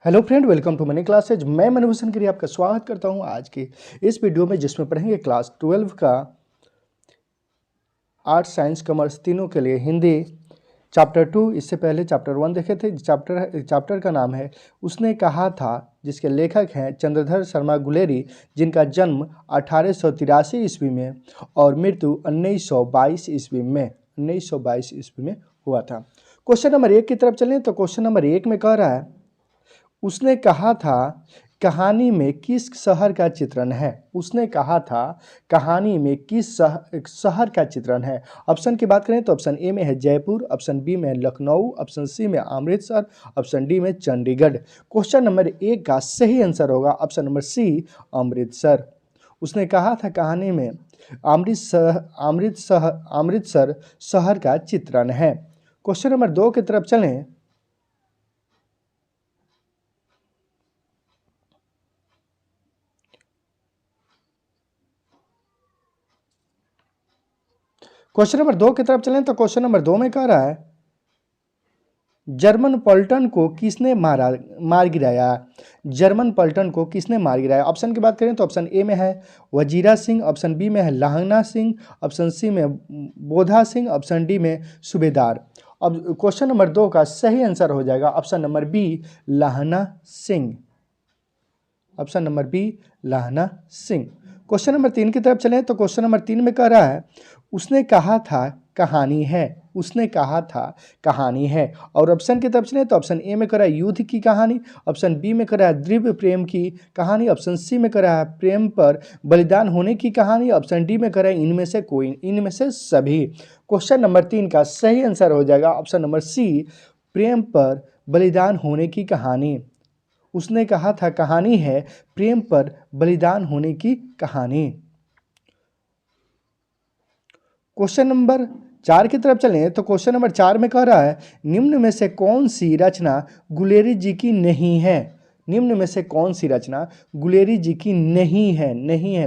Hello friend, welcome to Money Classes. मैं मनोभूषण गिरी आपका स्वागत करता हूं आज की इस वीडियो में, जिसमें पढ़ेंगे क्लास 12 का आर्ट्स साइंस कॉमर्स तीनों के लिए हिंदी चैप्टर 2। इससे पहले चैप्टर 1 देखे थे। चैप्टर का नाम है उसने कहा था, जिसके लेखक हैं चंद्रधर शर्मा गुलेरी, जिनका जन्म 1883 ईस्वी में और मृत्यु 1922 ईस्वी में हुआ था। क्वेश्चन नंबर 1 की तरफ चलें तो क्वेश्चन नंबर 1 में कह रहा है, उसने कहा था कहानी में किस शहर का चित्रण है। उसने कहा था कहानी में किस शहर का चित्रण है। ऑप्शन की बात करें तो ऑप्शन ए में है जयपुर, ऑप्शन बी में लखनऊ, ऑप्शन सी में अमृतसर, ऑप्शन डी में चंडीगढ़। क्वेश्चन नंबर 1 का सही आंसर होगा ऑप्शन नंबर सी, अमृतसर। उसने कहा था कहानी में अमृतसर शहर का चित्रण है। क्वेश्चन नंबर 2 की तरफ चलें। क्वेश्चन नंबर 2 की तरफ चलें तो क्वेश्चन नंबर 2 में कह रहा है, जर्मन पलटन को किसने मार गिराया। जर्मन पलटन को किसने मार गिराया। ऑप्शन की बात करें तो ऑप्शन ए में है वजीरा सिंह, ऑप्शन बी में है लाहना सिंह, ऑप्शन सी में बोधा सिंह, ऑप्शन डी में सूबेदार। अब क्वेश्चन नंबर 2 का सही आंसर हो जाएगा option number B, Lahna Singh. Option number B, Lahna Singh. Question number 3 की तरफ चलें तो क्वेश्चन नंबर 3 में कह रहा है, उसने कहा था कहानी है। उसने कहा था कहानी है। और ऑप्शन की तरफ चलें तो ऑप्शन ए में कह रहा है युद्ध की कहानी, ऑप्शन बी में कह रहा है दिव्य प्रेम की कहानी, ऑप्शन सी में कह रहा है प्रेम पर बलिदान होने की कहानी, ऑप्शन डी में कह रहा है इनमें से सभी। क्वेश्चन नंबर 3 का सही आंसर हो जाएगा ऑप्शन नंबर सी, प्रेम पर बलिदान होने की कहानी। उसने कहा था कहानी है प्रेम पर बलिदान होने की कहानी। क्वेश्चन नंबर 4 की तरफ चलें तो क्वेश्चन नंबर 4 में कह रहा है, निम्न में से कौन सी रचना गुलेरी जी की नहीं है। निम्न में से कौन सी रचना गुलेरी जी की नहीं है,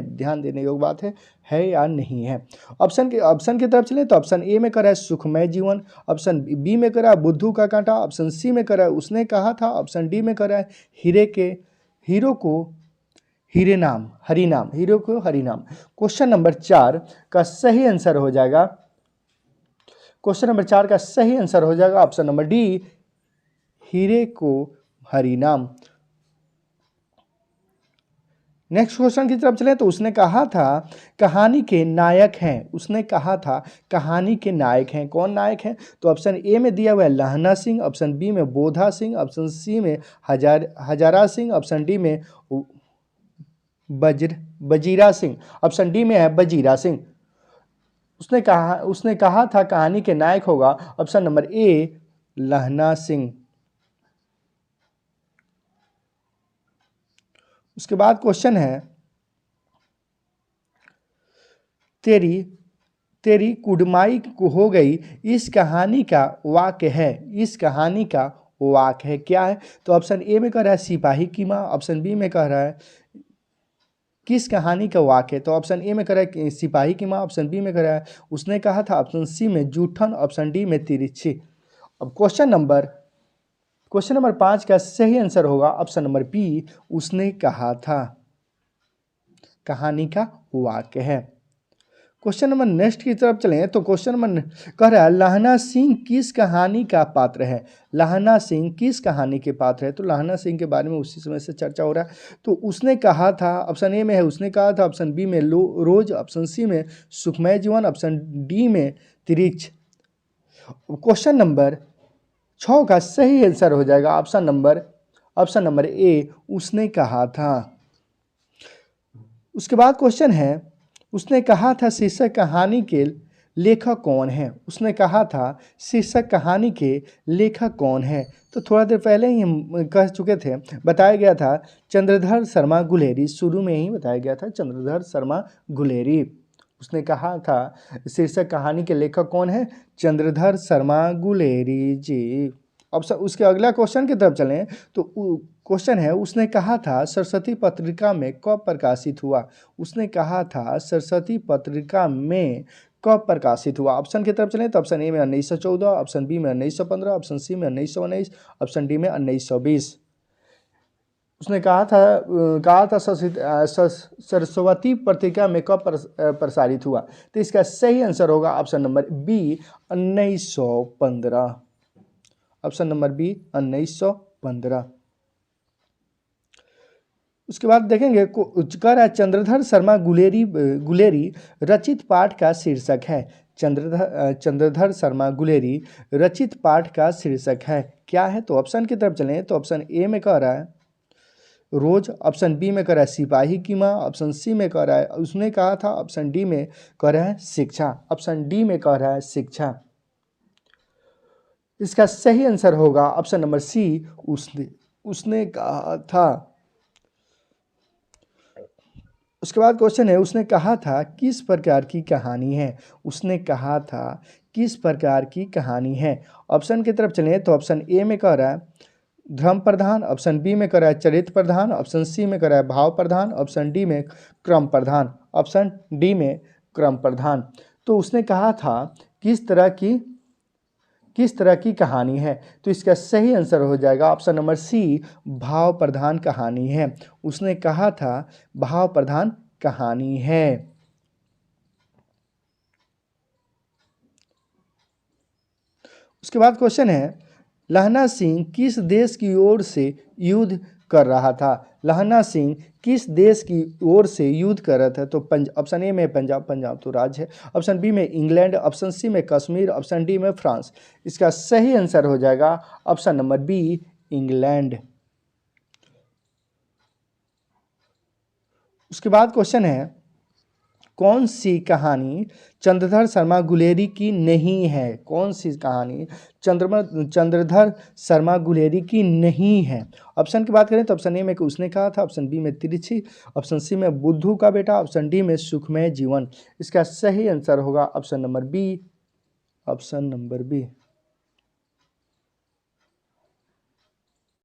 ध्यान देने योग्य बात है या नहीं है। ऑप्शन की तरफ चलें तो ऑप्शन ए में कह रहा है सुखमय जीवन, ऑप्शन बी में कह रहा है बुद्धू का कांटा, ऑप्शन सी में कह रहा है उसने कहा था, ऑप्शन डी में कह रहा है हीरो को हरिनाम। क्वेश्चन नंबर 4 का सही आंसर हो जाएगा, क्वेश्चन नंबर 4 का सही आंसर हो जाएगा ऑप्शन नंबर डी, हीरे को हरिनाम। नेक्स्ट क्वेश्चन की तरफ चले तो उसने कहा था कहानी के नायक हैं। उसने कहा था कहानी के नायक हैं। कौन नायक हैं तो ऑप्शन ए में दिया हुआ है लाहना सिंह, ऑप्शन बी में बोधा सिंह, ऑप्शन सी में हजारा सिंह, ऑप्शन डी में बजीरा सिंह, ऑप्शन डी में है बजीरा सिंह। उसने कहा था कहानी के नायक होगा ऑप्शन नंबर ए, लाहना सिंह। उसके बाद क्वेश्चन है, तेरी कुड़माई हो गई इस कहानी का वाक्य है। इस कहानी का वाक्य है क्या है तो ऑप्शन ए में कह रहा है सिपाही की माँ, ऑप्शन बी में कह रहा है किस कहानी का वाक्य है तो ऑप्शन ए में कह रहा है सिपाही की माँ, ऑप्शन बी में कह रहा है उसने कहा था, ऑप्शन सी में जूठन, ऑप्शन डी में तिरछी। अब क्वेश्चन नंबर 5 का सही आंसर होगा ऑप्शन नंबर बी, उसने कहा था। कहानी का वाक्य है। क्वेश्चन नंबर नेक्स्ट की तरफ चलें तो क्वेश्चन नंबर कह रहा है लाहना सिंह किस कहानी का पात्र है। लाहना सिंह किस कहानी के पात्र है तो लाहना सिंह के बारे में उसी समय से चर्चा हो रहा है। तो उसने कहा था ऑप्शन ए में है उसने कहा था, ऑप्शन बी में रोज, ऑप्शन सी में सुखमय जीवन, ऑप्शन डी में तिरिक्ष। क्वेश्चन नंबर 6 का सही आंसर हो जाएगा ऑप्शन नंबर ए, उसने कहा था। उसके बाद क्वेश्चन है, उसने कहा था शीर्षक कहानी के लेखक कौन है। उसने कहा था शीर्षक कहानी के लेखक कौन है तो थोड़ा देर पहले ही हम कह चुके थे, बताया गया था चंद्रधर शर्मा गुलेरी। शुरू में ही बताया गया था चंद्रधर शर्मा गुलेरी। उसने कहा था शीर्षक कहानी के लेखक कौन है, चंद्रधर शर्मा गुलेरी जी। अब उसके अगला क्वेश्चन की तरफ चलें तो क्वेश्चन है, उसने कहा था सरस्वती पत्रिका में कब प्रकाशित हुआ। उसने कहा था सरस्वती पत्रिका में कब प्रकाशित हुआ। ऑप्शन की तरफ चलें तो ऑप्शन ए में 1914, ऑप्शन बी में 1915, ऑप्शन सी में 1919, ऑप्शन डी में 1920। उसने कहा था सरस्वती पत्रिका में कब प्रसारित हुआ? तो इसका सही आंसर होगा option number B 1915। Option number B 1915। उसके बाद देखेंगे कह रहा है चंद्रधर शर्मा गुलेरी रचित पाठ का शीर्षक है। चंद्रधर शर्मा गुलेरी रचित पाठ का शीर्षक है, क्या है? तो ऑप्शन की तरफ चलें तो ऑप्शन ए में कह रहा है रोज, ऑप्शन बी में कह रहा है सिपाही की माँ, ऑप्शन सी में कह रहा है उसने कहा था, ऑप्शन डी में कह रहा है शिक्षा। ऑप्शन डी में कह रहा है शिक्षा। इसका सही आंसर होगा ऑप्शन नंबर सी उसने कहा था। उसके बाद क्वेश्चन है उसने कहा था किस प्रकार की कहानी है? उसने कहा था किस प्रकार की कहानी है? ऑप्शन की तरफ चलें तो ऑप्शन ए में कह रहा है धर्म प्रधान, ऑप्शन बी में कह रहा है चरित्र प्रधान, ऑप्शन सी में कह रहा है भाव प्रधान, ऑप्शन डी में क्रम प्रधान। ऑप्शन डी में क्रम प्रधान। तो उसने कहा था किस तरह की कहानी है? तो इसका सही आंसर हो जाएगा ऑप्शन नंबर सी भाव प्रधान कहानी है। उसने कहा था भाव प्रधान कहानी है। उसके बाद क्वेश्चन है लहना सिंह किस देश की ओर से युद्ध कर रहा था? लहना सिंह किस देश की ओर से युद्ध कर रहा था? तो ऑप्शन ए में पंजाब तो राज्य है, ऑप्शन बी में इंग्लैंड, ऑप्शन सी में कश्मीर, ऑप्शन डी में फ्रांस। इसका सही आंसर हो जाएगा ऑप्शन नंबर बी इंग्लैंड। उसके बाद क्वेश्चन है कौन सी कहानी चंद्रधर शर्मा गुलेरी की नहीं है? कौन सी कहानी चंद्रधर शर्मा गुलेरी की नहीं है? ऑप्शन की बात करें तो ऑप्शन ए में उसने कहा था, ऑप्शन बी में तिरछी, ऑप्शन सी में बुद्धू का बेटा, ऑप्शन डी में सुखमय जीवन। इसका सही आंसर होगा option number B. Option number B.